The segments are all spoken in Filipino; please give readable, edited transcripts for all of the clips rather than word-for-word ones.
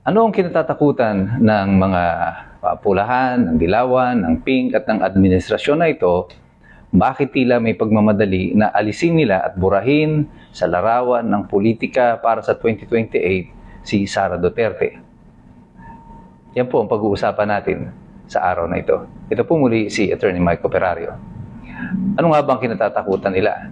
Ano ang kinatatakutan ng mga pulahan, ng dilawan, ng pink at ng administrasyon na ito? Bakit tila may pagmamadali na alisin nila at burahin sa larawan ng politika para sa 2028 si Sara Duterte? Yan po ang pag-uusapan natin sa araw na ito. Ito po muli si Attorney Mike Operario. Ano nga bang kinatatakutan nila?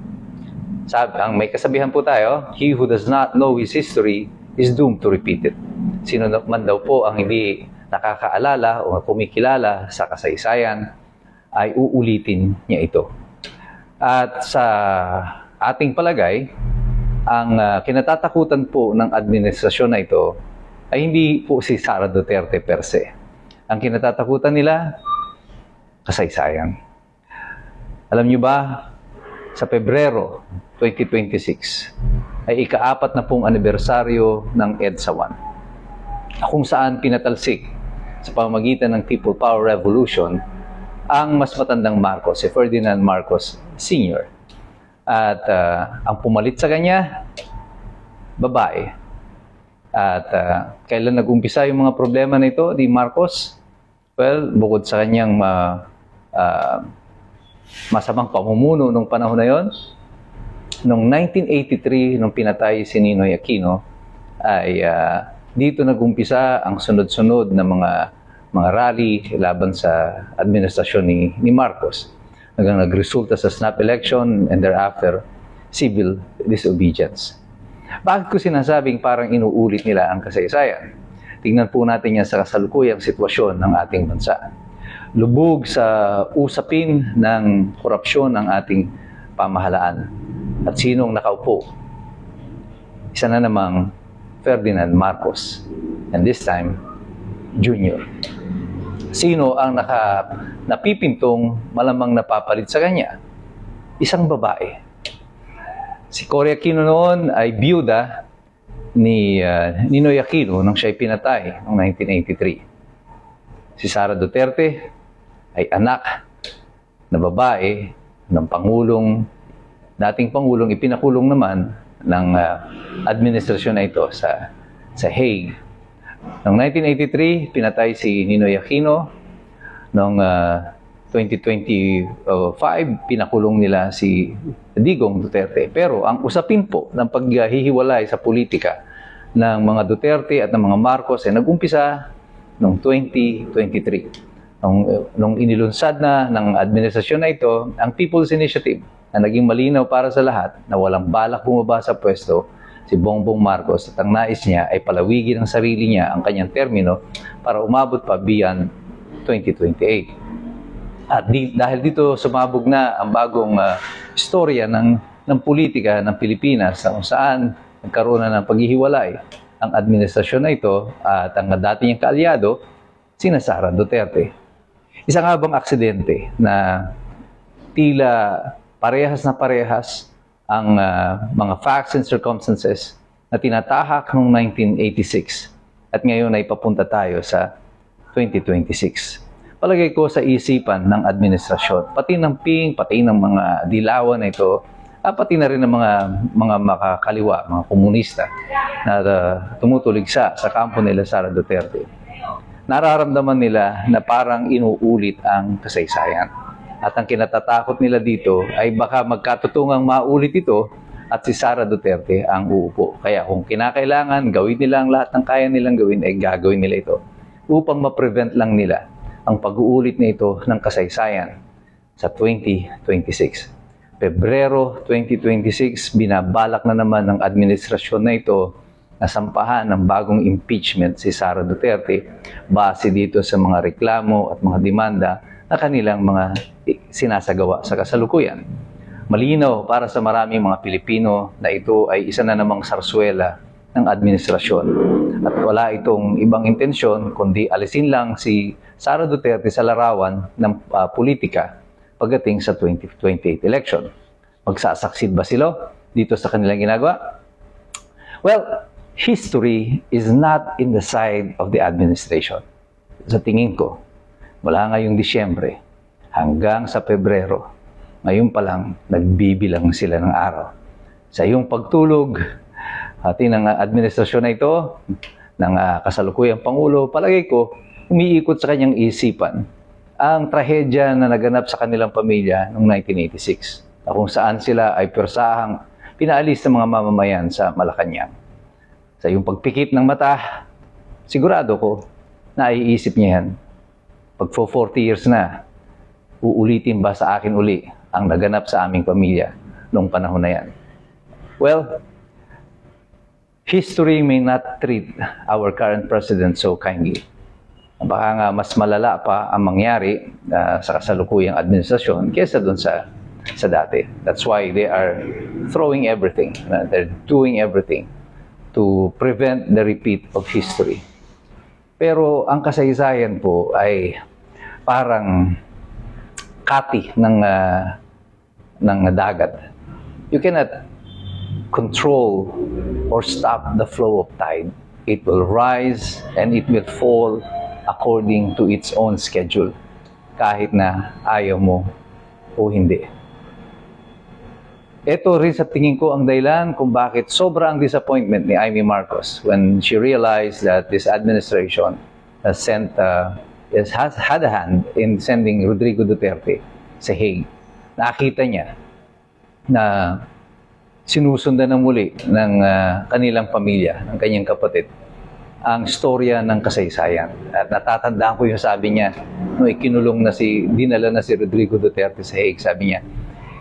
Ang may kasabihan po tayo, he who does not know his history is doomed to repeat it. Sino man daw po ang hindi nakakaalala o kumikilala sa kasaysayan ay uulitin niya ito. At sa ating palagay, ang kinatatakutan po ng administrasyon na ito ay hindi po si Sara Duterte per se. Ang kinatatakutan nila, kasaysayan. Alam niyo ba, sa Pebrero 2026 ay ika-4 na pong anibersaryo ng EDSA 1 kung saan pinatalsik sa pamamagitan ng People Power Revolution ang mas matandang Marcos, si Ferdinand Marcos Sr. At ang pumalit sa kanya, babae. At kailan nag-umpisa yung mga problema na ito di Marcos? Well, bukod sa kanyang masamang pamumuno nung panahon na yon, noong 1983, nung pinatay si Ninoy Aquino, ay dito nag-umpisa ang sunod-sunod na mga rally laban sa administrasyon ni Marcos. Hanggang nagresulta sa snap election and thereafter, civil disobedience. Bakit ko sinasabing parang inuulit nila ang kasaysayan? Tingnan po natin yan sa kasalukuyang sitwasyon ng ating bansa. Lubog sa usapin ng korupsyon ng ating pamahalaan. At sinong nakaupo? Isa na namang Ferdinand Marcos, and this time, Jr. Sino ang napipintong malamang napapalit sa kanya? Isang babae. Si Cory Aquino noon ay biyuda ni Ninoy Aquino nang siya'y pinatay noong 1983. Si Sara Duterte ay anak na babae ng dating Pangulong ipinakulong naman ng administrasyon na ito sa Hague. Noong 1983, pinatay si Ninoy Aquino. Noong 2025, pinakulong nila si Digong Duterte. Pero ang usapin po ng paghihiwalay sa politika ng mga Duterte at ng mga Marcos ay nag-umpisa noong 2023. Nung inilunsad na ng administrasyon na ito, ang People's Initiative, na naging malinaw para sa lahat na walang balak bumaba sa pwesto si Bongbong Marcos at ang nais niya ay palawigin ang sarili niya ang kanyang termino para umabot pa beyond 2028. At dahil dito sumabog na ang bagong istorya ng politika ng Pilipinas kung saan nagkaroon na ng paghihiwalay ang administrasyon na ito at ang dati niyang kaalyado, sina Sara Duterte. Isa nga bang aksidente na tila parehas na parehas ang mga facts and circumstances na tinatahak noong 1986 at ngayon ay papunta tayo sa 2026. Palagay ko sa isipan ng administrasyon, pati ng PING, pati ng mga dilawan na ito, pati na rin ng mga makakaliwa, mga komunista na tumutuligsa sa kampo nila Sara Duterte. Nararamdaman nila na parang inuulit ang kasaysayan. At ang kinatatakot nila dito ay baka magkatutungang maulit ito at si Sara Duterte ang uupo. Kaya kung kinakailangan, gawin nila ang lahat ng kaya nilang gawin, ay gagawin nila ito upang ma-prevent lang nila ang pag-uulit na ito ng kasaysayan sa 2026. Pebrero 2026, binabalak na naman ng administrasyon na ito na sampahan ng bagong impeachment si Sara Duterte base dito sa mga reklamo at mga demanda na kanilang mga sinasagawa sa kasalukuyan. Malinaw para sa maraming mga Pilipino na ito ay isa na namang sarswela ng administrasyon. At wala itong ibang intensyon kundi alisin lang si Sara Duterte sa larawan ng politika pagdating sa 2028 election. Magsasaksid ba sila dito sa kanilang ginagawa? Well, history is not in the side of the administration. Sa tingin ko, mula ngayong Disyembre hanggang sa Pebrero, ngayon pa lang nagbibilang sila ng araw. Sa iyong pagtulog, atin ang administrasyon na ito, ng kasalukuyang Pangulo, palagay ko, umiikot sa kanyang isipan ang trahedya na naganap sa kanilang pamilya noong 1986, na kung saan sila ay persahang pinaalis ng mga mamamayan sa Malacanang. Sa iyong pagpikit ng mata, sigurado ko na iisip niya yan. Pag 40 years na, uulitin ba sa akin uli ang naganap sa aming pamilya noong panahon na yan? Well, history may not treat our current president so kindly. Baka nga mas malala pa ang mangyari sa kasalukuyang administrasyon kaysa doon sa dati. That's why they are throwing everything. They're doing everything to prevent the repeat of history. Pero ang kasaysayan po ay parang kati ng dagat. You cannot control or stop the flow of tide. It will rise and it will fall according to its own schedule, kahit na ayaw mo o hindi. Ito rin sa tingin ko ang dahilan kung bakit sobrang disappointment ni Amy Marcos when she realized that this administration has had a hand in sending Rodrigo Duterte sa Hague. Nakita niya na sinusundan na muli ng kanilang pamilya, ng kanyang kapatid, ang storya ng kasaysayan. At natatandaan ko yung sabi niya, nung dinala na si Rodrigo Duterte sa Hague, sabi niya,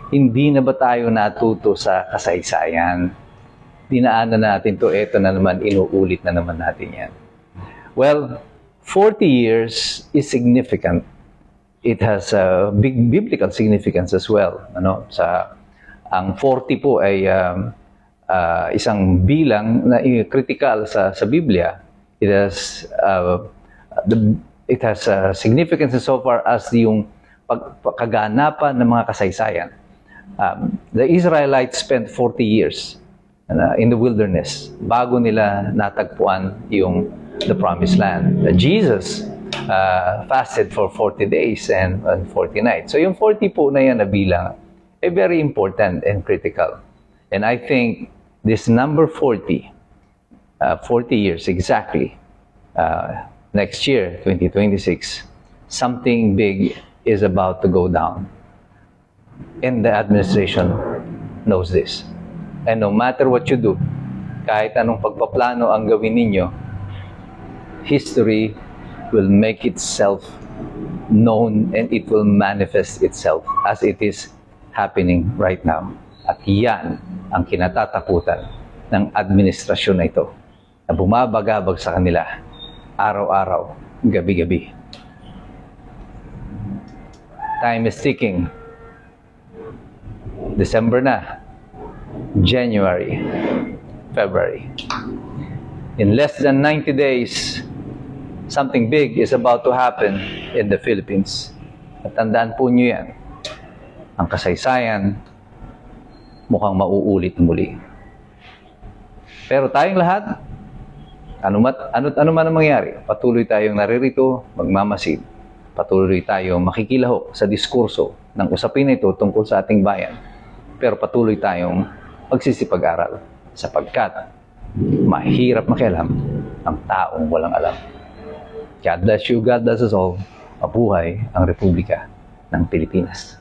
hindi na ba tayo natuto sa kasaysayan? Dinaanan natin to, eto na naman, inuulit na naman natin yan. Well, 40 years is significant. It has a big biblical significance as well. Ang 40 po ay isang bilang na critical sa Biblia. It has significance so far as yung pagkaganapan ng mga kasaysayan. The Israelites spent 40 years in the wilderness bago nila natagpuan the promised land. Jesus fasted for 40 days and 40 nights. So yung 40 po na yan na bilang ay very important and critical. And I think this number 40 years exactly, next year, 2026, something big is about to go down. And the administration knows this. And no matter what you do, kahit anong pagpaplano ang gawin ninyo, history will make itself known and it will manifest itself as it is happening right now. At yan ang kinatatakutan ng administrasyon na ito na bumabagabag sa kanila araw-araw, gabi-gabi. Time is ticking. December na. January. February. In less than 90 days, something big is about to happen in the Philippines. At tandaan po nyo yan. Ang kasaysayan mukhang mauulit muli. Pero tayong lahat, ano man ang mangyari, patuloy tayong naririto, magmamasid. Patuloy tayong makikilahok sa diskurso ng usapin na ito tungkol sa ating bayan. Pero patuloy tayong magsisipag-aral sapagkat mahirap makialam ang taong walang alam. God bless you, God bless us all. Mabuhay ang Republika ng Pilipinas.